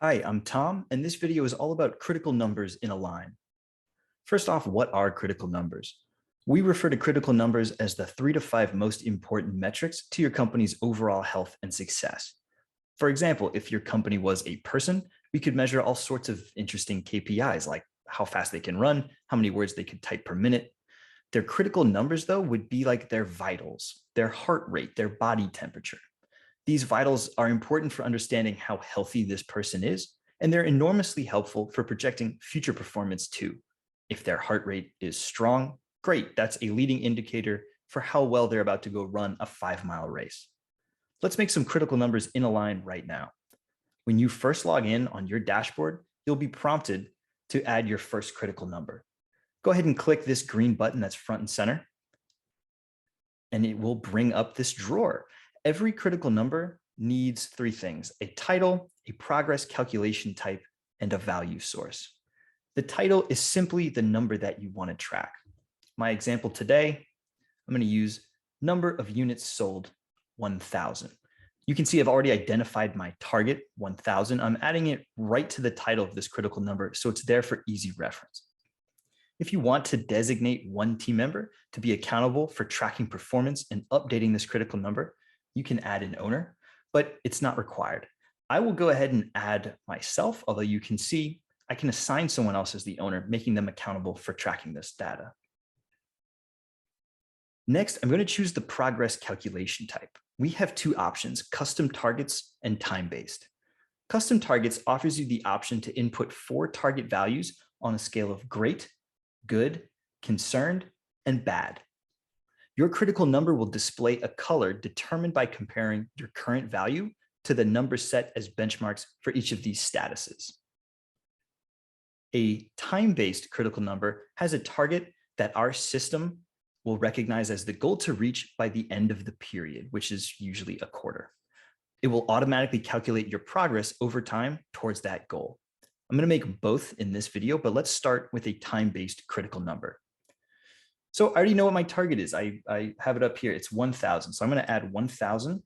Hi, I'm Tom, and this video is all about critical numbers in Align. First off, what are critical numbers? We refer to critical numbers as the 3 to 5 most important metrics to your company's overall health and success. For example, if your company was a person, we could measure all sorts of interesting KPIs like how fast they can run, how many words they could type per minute. Their critical numbers, though, would be like their vitals, their heart rate, their body temperature. These vitals are important for understanding how healthy this person is, and they're enormously helpful for projecting future performance too. If their heart rate is strong, great, that's a leading indicator for how well they're about to go run a 5-mile race. Let's make some critical numbers in Align right now. When you first log in on your dashboard, you'll be prompted to add your first critical number. Go ahead and click this green button that's front and center, and it will bring up this drawer. Every critical number needs 3 things: a title, a progress calculation type, and a value source. The title is simply the number that you want to track. My example today, I'm going to use number of units sold, 1,000. You can see I've already identified my target, 1,000. I'm adding it right to the title of this critical number, so it's there for easy reference. If you want to designate one team member to be accountable for tracking performance and updating this critical number, you can add an owner, but it's not required. I will go ahead and add myself, although you can see I can assign someone else as the owner, making them accountable for tracking this data. Next, I'm going to choose the progress calculation type. We have 2 options: custom targets and time-based. Custom targets offers you the option to input 4 target values on a scale of great, good, concerned, and bad. Your critical number will display a color determined by comparing your current value to the number set as benchmarks for each of these statuses. A time-based critical number has a target that our system will recognize as the goal to reach by the end of the period, which is usually a quarter. It will automatically calculate your progress over time towards that goal. I'm going to make both in this video, but let's start with a time-based critical number. So I already know what my target is. I have it up here. It's 1,000. So I'm going to add 1,000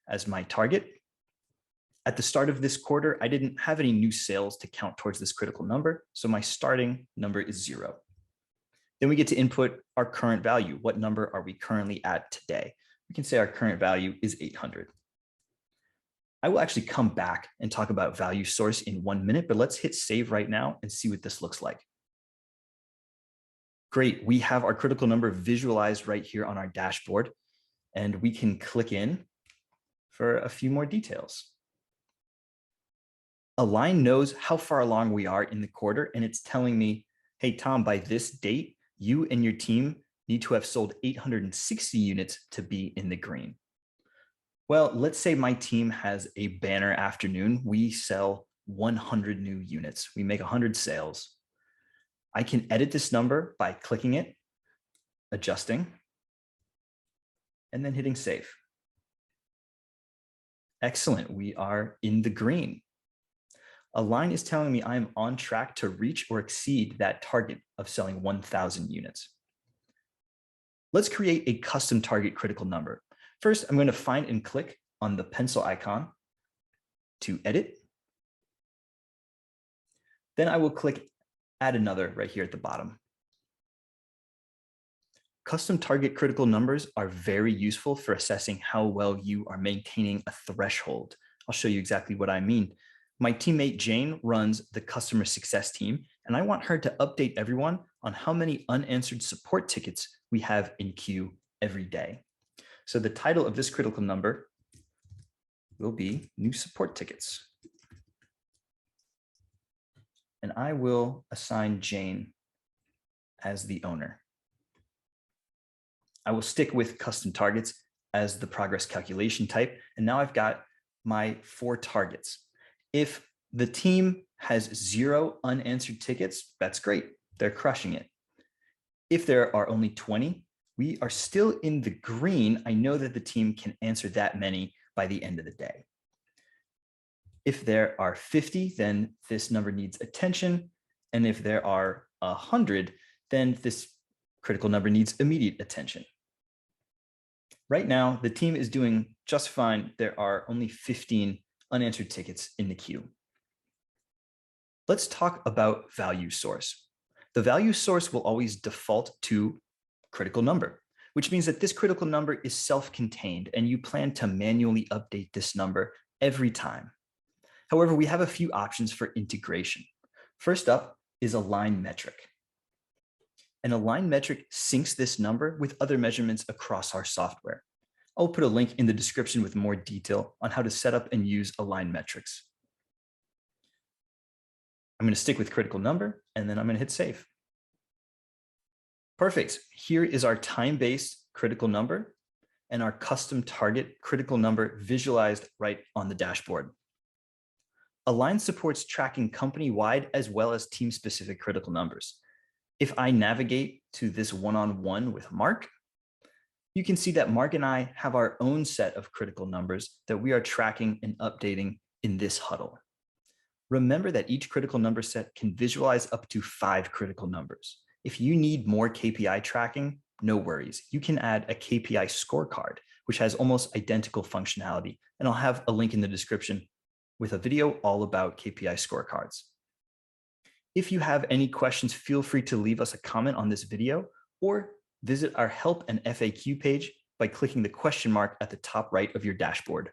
as my target. At the start of this quarter, I didn't have any new sales to count towards this critical number, so my starting number is 0. Then we get to input our current value. What number are we currently at today? We can say our current value is 800. I will actually come back and talk about value source in 1 minute, but let's hit save right now and see what this looks like. Great, we have our critical number visualized right here on our dashboard, and we can click in for a few more details. Align knows how far along we are in the quarter, and it's telling me, hey, Tom, by this date, you and your team need to have sold 860 units to be in the green. Well, let's say my team has a banner afternoon. We sell 100 new units. We make 100 sales. I can edit this number by clicking it, adjusting, and then hitting save. Excellent, we are in the green. Align is telling me I'm on track to reach or exceed that target of selling 1,000 units. Let's create a custom target critical number. First, I'm going to find and click on the pencil icon to edit. Then I will click add another right here at the bottom. Custom target critical numbers are very useful for assessing how well you are maintaining a threshold. I'll show you exactly what I mean. My teammate Jane runs the customer success team, and I want her to update everyone on how many unanswered support tickets we have in queue every day. So the title of this critical number will be new support tickets. And I will assign Jane as the owner. I will stick with custom targets as the progress calculation type. And now I've got my 4 targets. If the team has 0 unanswered tickets, that's great. They're crushing it. If there are only 20, we are still in the green. I know that the team can answer that many by the end of the day. If there are 50, then this number needs attention. And if there are 100, then this critical number needs immediate attention. Right now, the team is doing just fine. There are only 15 unanswered tickets in the queue. Let's talk about value source. The value source will always default to critical number, which means that this critical number is self-contained and you plan to manually update this number every time. However, we have a few options for integration. First up is align metric. An align metric syncs this number with other measurements across our software. I'll put a link in the description with more detail on how to set up and use align metrics. I'm going to stick with critical number, and then I'm going to hit save. Perfect. Here is our time-based critical number and our custom target critical number visualized right on the dashboard. Align supports tracking company-wide as well as team-specific critical numbers. If I navigate to this one-on-one with Mark, you can see that Mark and I have our own set of critical numbers that we are tracking and updating in this huddle. Remember that each critical number set can visualize up to 5 critical numbers. If you need more KPI tracking, no worries. You can add a KPI scorecard, which has almost identical functionality. And I'll have a link in the description with a video all about KPI scorecards. If you have any questions, feel free to leave us a comment on this video or visit our help and FAQ page by clicking the question mark at the top right of your dashboard.